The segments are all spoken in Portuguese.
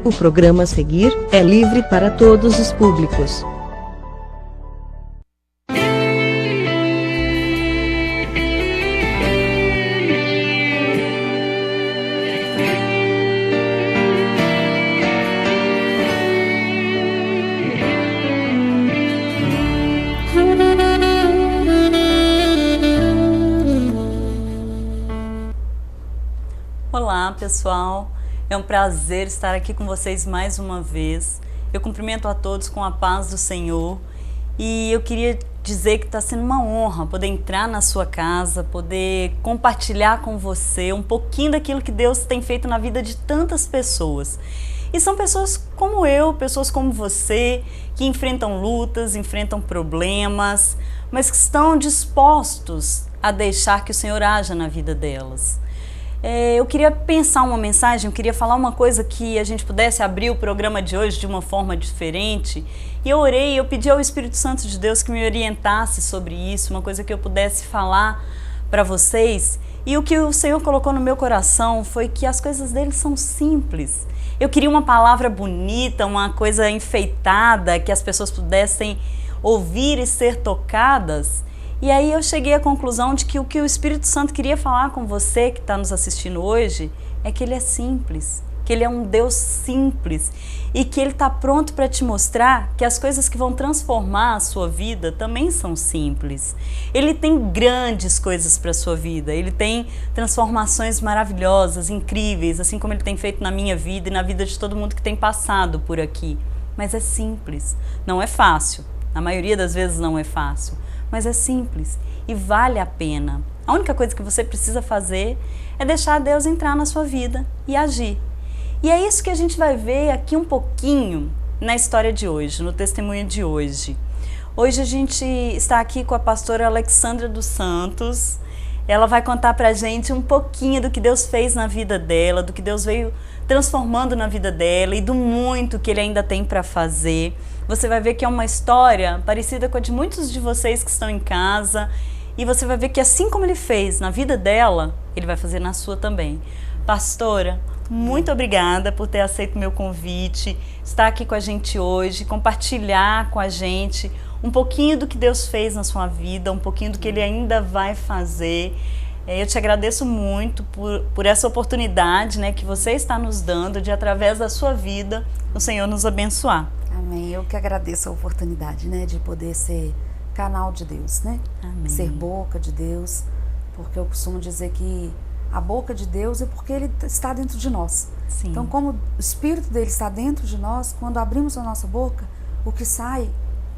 O programa a seguir é livre para todos os públicos. Olá pessoal, é um prazer estar aqui com vocês mais uma vez. Eu cumprimento a todos com a paz do Senhor e eu queria dizer que está sendo uma honra poder entrar na sua casa, poder compartilhar com você um pouquinho daquilo que Deus tem feito na vida de tantas pessoas. E são pessoas como eu, pessoas como você, que enfrentam lutas, enfrentam problemas, mas que estão dispostos a deixar que o Senhor haja na vida delas. Eu queria pensar uma mensagem, eu queria falar uma coisa que a gente pudesse abrir o programa de hoje de uma forma diferente. E eu orei, eu pedi ao Espírito Santo de Deus que me orientasse sobre isso, uma coisa que eu pudesse falar para vocês. E o que o Senhor colocou no meu coração foi que as coisas dele são simples. Eu queria uma palavra bonita, uma coisa enfeitada, que as pessoas pudessem ouvir e ser tocadas. E aí eu cheguei à conclusão de que o Espírito Santo queria falar com você que está nos assistindo hoje é que ele é simples, que ele é um Deus simples e que ele está pronto para te mostrar que as coisas que vão transformar a sua vida também são simples. Ele tem grandes coisas para a sua vida, ele tem transformações maravilhosas, incríveis, assim como ele tem feito na minha vida e na vida de todo mundo que tem passado por aqui. Mas é simples, não é fácil, a maioria das vezes não é fácil. Mas é simples e vale a pena. A única coisa que você precisa fazer é deixar Deus entrar na sua vida e agir. E é isso que a gente vai ver aqui um pouquinho na história de hoje, no testemunho de hoje. Hoje a gente está aqui com a pastora Alexandra dos Santos. Ela vai contar pra gente um pouquinho do que Deus fez na vida dela, do que Deus veio transformando na vida dela e do muito que Ele ainda tem para fazer. Você vai ver que é uma história parecida com a de muitos de vocês que estão em casa e você vai ver que assim como Ele fez na vida dela, Ele vai fazer na sua também. Pastora, muito obrigada por ter aceito o meu convite, estar aqui com a gente hoje, compartilhar com a gente um pouquinho do que Deus fez na sua vida, um pouquinho do que Ele ainda vai fazer. Eu te agradeço muito por essa oportunidade, né, que você está nos dando de, através da sua vida, o Senhor nos abençoar. Amém. Eu que agradeço a oportunidade, né, de poder ser canal de Deus, né? Amém. Ser boca de Deus, porque eu costumo dizer que a boca de Deus é porque Ele está dentro de nós. Sim. Então, como o Espírito dele está dentro de nós, quando abrimos a nossa boca, o que sai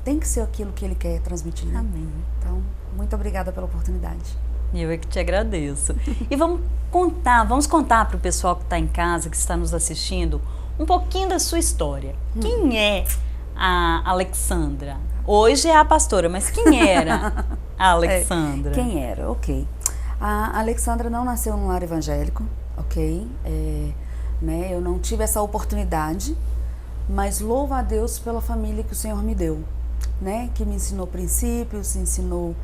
tem que ser aquilo que Ele quer transmitir. Né? Amém. Então, muito obrigada pela oportunidade. Eu é que te agradeço. E vamos contar para o pessoal que está em casa, que está nos assistindo, um pouquinho da sua história. Quem é a Alexandra? Hoje é a pastora, mas quem era a Alexandra? Quem era? Ok. A Alexandra não nasceu num lar evangélico, ok? Né, eu não tive essa oportunidade, mas louvo a Deus pela família que o Senhor me deu, né? Que me ensinou princípios, ensinou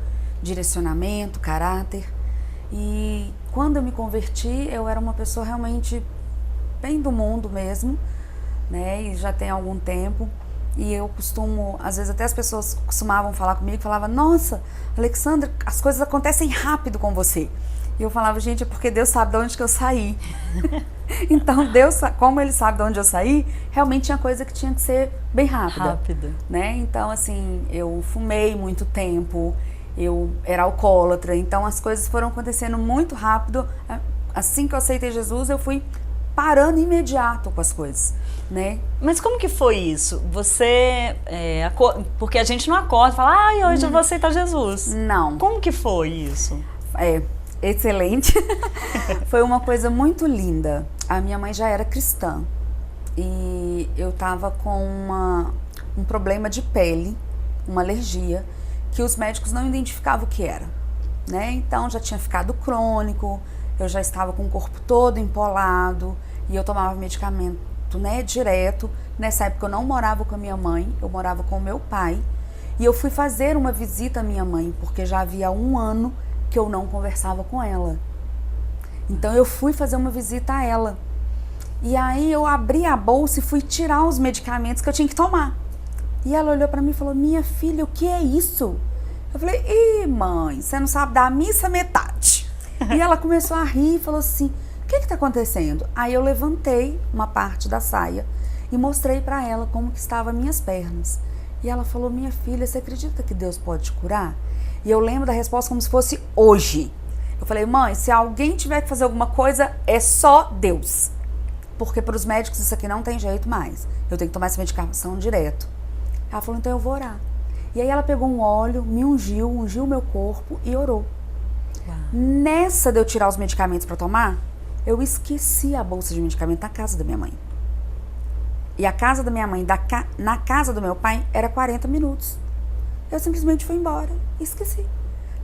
direcionamento, caráter. E quando eu me converti, eu era uma pessoa realmente bem do mundo mesmo, né? E já tem algum tempo. E eu costumo, às vezes até as pessoas costumavam falar comigo, falavam: nossa, Alexandra, as coisas acontecem rápido com você. E eu falava: gente, é porque Deus sabe de onde que eu saí. Então Deus, como Ele sabe de onde eu saí, realmente tinha coisa que tinha que ser bem rápida. Né? Então assim, eu fumei muito tempo, eu era alcoólatra, então as coisas foram acontecendo muito rápido. Assim que eu aceitei Jesus, eu fui parando imediato com as coisas, né? Mas como que foi isso? Você, porque a gente não acorda e fala: ai, hoje eu vou aceitar Jesus. Não. Como que foi isso? Excelente. Foi uma coisa muito linda. A minha mãe já era cristã e eu tava com um problema de pele, uma alergia, que os médicos não identificavam o que era, né? Então já tinha ficado crônico, eu já estava com o corpo todo empolado e eu tomava medicamento, né, direto. Nessa época eu não morava com a minha mãe, eu morava com o meu pai. E eu fui fazer uma visita à minha mãe, porque já havia 1 ano que eu não conversava com ela. Então eu fui fazer uma visita a ela. E aí eu abri a bolsa e fui tirar os medicamentos que eu tinha que tomar. E ela olhou pra mim e falou, minha filha, o que é isso? Eu falei, ih, mãe, você não sabe da missa metade. E ela começou a rir e falou assim, o que tá acontecendo? Aí eu levantei uma parte da saia e mostrei pra ela como que estavam minhas pernas. E ela falou, minha filha, você acredita que Deus pode te curar? E eu lembro da resposta como se fosse hoje. Eu falei, mãe, se alguém tiver que fazer alguma coisa, é só Deus. Porque para os médicos isso aqui não tem jeito mais. Eu tenho que tomar essa medicação direto. Ela falou, então eu vou orar. E aí ela pegou um óleo, me ungiu o meu corpo e orou. Uau. Nessa de eu tirar os medicamentos para tomar, eu esqueci a bolsa de medicamento na casa da minha mãe. E a casa da minha mãe, na casa do meu pai, era 40 minutos. Eu simplesmente fui embora e esqueci.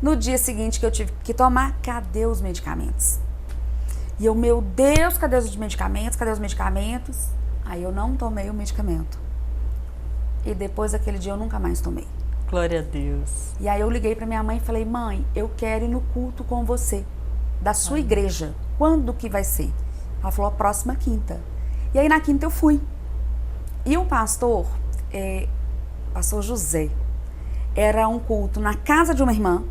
No dia seguinte que eu tive que tomar, cadê os medicamentos? E eu, meu Deus, cadê os medicamentos? Cadê os medicamentos? Aí eu não tomei o medicamento. E depois daquele dia eu nunca mais tomei. Glória a Deus. E aí eu liguei pra minha mãe e falei, mãe, eu quero ir no culto com você, da sua igreja. Quando que vai ser? Ela falou, a próxima quinta. E aí na quinta eu fui. E o pastor José, era um culto na casa de uma irmã.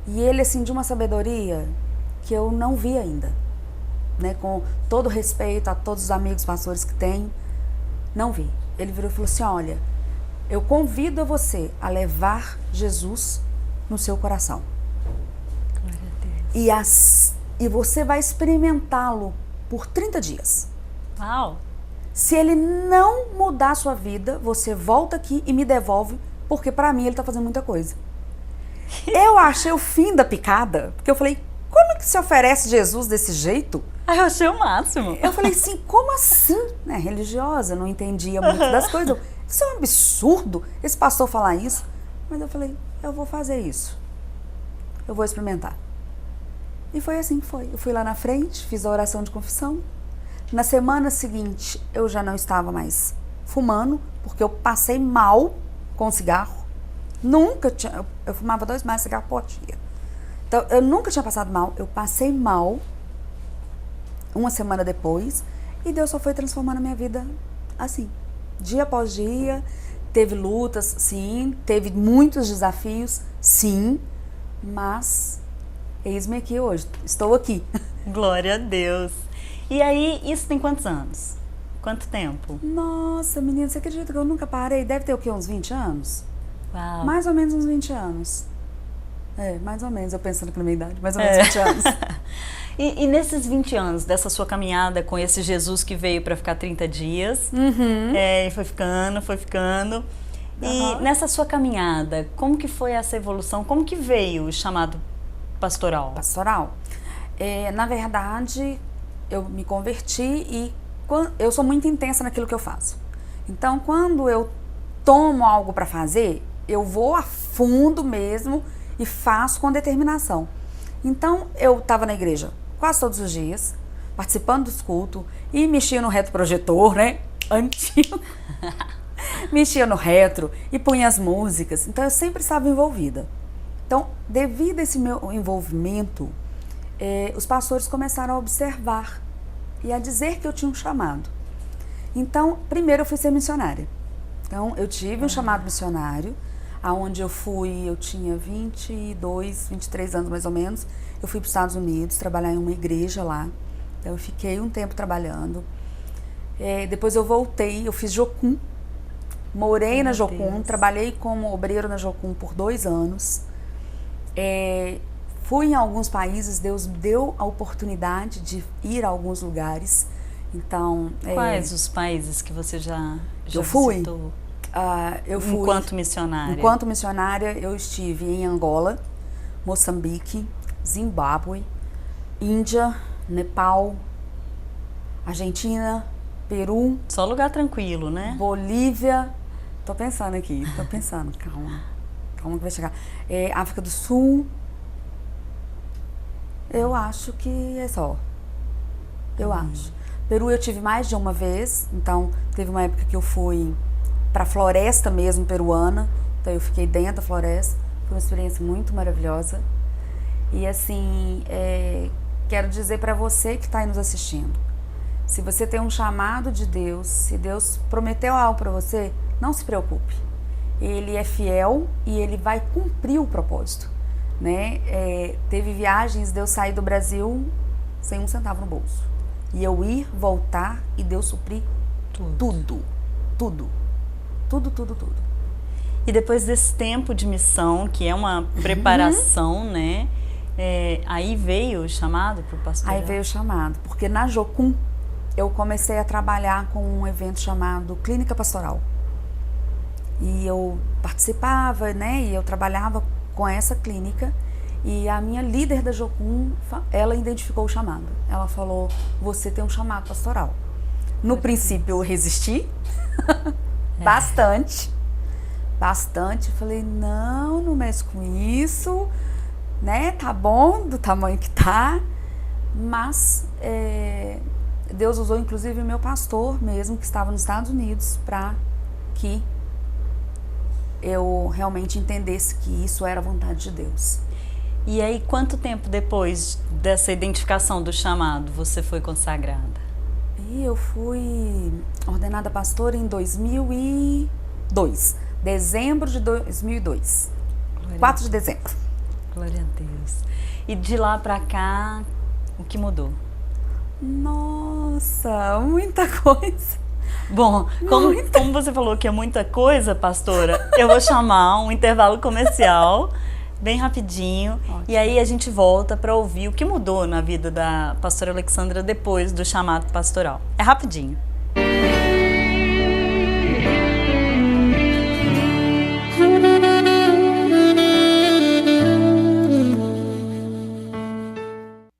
E ele, assim, de uma sabedoria que eu não vi ainda. Né? Com todo respeito a todos os amigos pastores que tenho, não vi. Ele virou e falou assim, olha, eu convido a você a levar Jesus no seu coração. Glória a Deus. E você vai experimentá-lo por 30 dias. Uau! Se ele não mudar a sua vida, você volta aqui e me devolve, porque pra mim ele tá fazendo muita coisa. Eu achei o fim da picada, porque eu falei, como que se oferece Jesus desse jeito? Eu achei o máximo. Eu falei assim, como assim? Né, religiosa, não entendia muito das coisas. Isso é um absurdo, esse pastor falar isso. Mas eu falei, eu vou fazer isso. Eu vou experimentar. E foi assim que foi. Eu fui lá na frente, fiz a oração de confissão. Na semana seguinte, eu já não estava mais fumando, porque eu passei mal com cigarro. Nunca tinha... Eu fumava 2 maços de cigarro por dia. Então, eu nunca tinha passado mal. Eu passei mal uma semana depois e Deus só foi transformando a minha vida assim. Dia após dia, teve lutas, sim. Teve muitos desafios, sim. Mas, eis-me aqui hoje. Estou aqui. Glória a Deus. E aí, isso tem quantos anos? Quanto tempo? Nossa, menina, você acredita que eu nunca parei? Deve ter o quê? Uns 20 anos? Uau. Mais ou menos uns 20 anos. Mais ou menos, eu pensando pela minha idade, mais ou menos 20 anos. E nesses 20 anos, dessa sua caminhada com esse Jesus que veio para ficar 30 dias, e foi ficando. E nessa sua caminhada, como que foi essa evolução? Como que veio o chamado pastoral? Pastoral? Na verdade, eu me converti e eu sou muito intensa naquilo que eu faço. Então, quando eu tomo algo para fazer, eu vou a fundo mesmo e faço com determinação. Então, eu estava na igreja quase todos os dias, participando dos cultos e mexia no retroprojetor, né? Antigo. Mexia no retro e punha as músicas. Então, eu sempre estava envolvida. Então, devido a esse meu envolvimento, os pastores começaram a observar e a dizer que eu tinha um chamado. Então, primeiro eu fui ser missionária. Então, eu tive um chamado missionário, aonde eu tinha 22, 23 anos mais ou menos. Eu fui para os Estados Unidos trabalhar em uma igreja lá. Então, eu fiquei um tempo trabalhando. Depois eu voltei, eu fiz Jocum. Morei na Jocum, trabalhei como obreiro na Jocum por 2 anos. Fui em alguns países, Deus me deu a oportunidade de ir a alguns lugares. Então, quais os países que você já eu fui? visitou? Eu fui. Enquanto missionária? Enquanto missionária, eu estive em Angola, Moçambique, Zimbábue, Índia, Nepal, Argentina, Peru. Só lugar tranquilo, né? Bolívia. Tô pensando aqui, calma que vai chegar. África do Sul. Eu acho que é só. Eu acho. Peru eu tive mais de uma vez, então teve uma época que eu fui para a floresta mesmo peruana, então eu fiquei dentro da floresta, foi uma experiência muito maravilhosa. E assim, quero dizer para você que está aí nos assistindo, Se você tem um chamado de Deus, se Deus prometeu algo para você, não se preocupe. Ele é fiel e ele vai cumprir o propósito, né? Teve viagens de eu sair do Brasil sem um centavo no bolso. E eu ir, voltar e Deus suprir tudo. E depois desse tempo de missão, que é uma preparação, né? Aí veio o chamado para o pastoral? Aí veio o chamado, porque na Jocum eu comecei a trabalhar com um evento chamado Clínica Pastoral. E eu participava, né? E eu trabalhava com essa clínica. E a minha líder da Jocum, ela identificou o chamado. Ela falou, você tem um chamado pastoral. No princípio eu resisti, bastante. Falei, não mexe com isso, né? Tá bom, do tamanho que tá. Mas Deus usou inclusive o meu pastor mesmo, que estava nos Estados Unidos, para que eu realmente entendesse que isso era a vontade de Deus. E aí, quanto tempo depois dessa identificação do chamado você foi consagrada? E eu fui ordenada pastora em 2002. Dezembro de 2002. 4 de dezembro. Glória a Deus. E de lá pra cá, o que mudou? Nossa, muita coisa. Bom, como você falou que é muita coisa, pastora, eu vou chamar um intervalo comercial, bem rapidinho. Ótimo. E aí a gente volta para ouvir o que mudou na vida da pastora Alexandra depois do chamado pastoral. É rapidinho.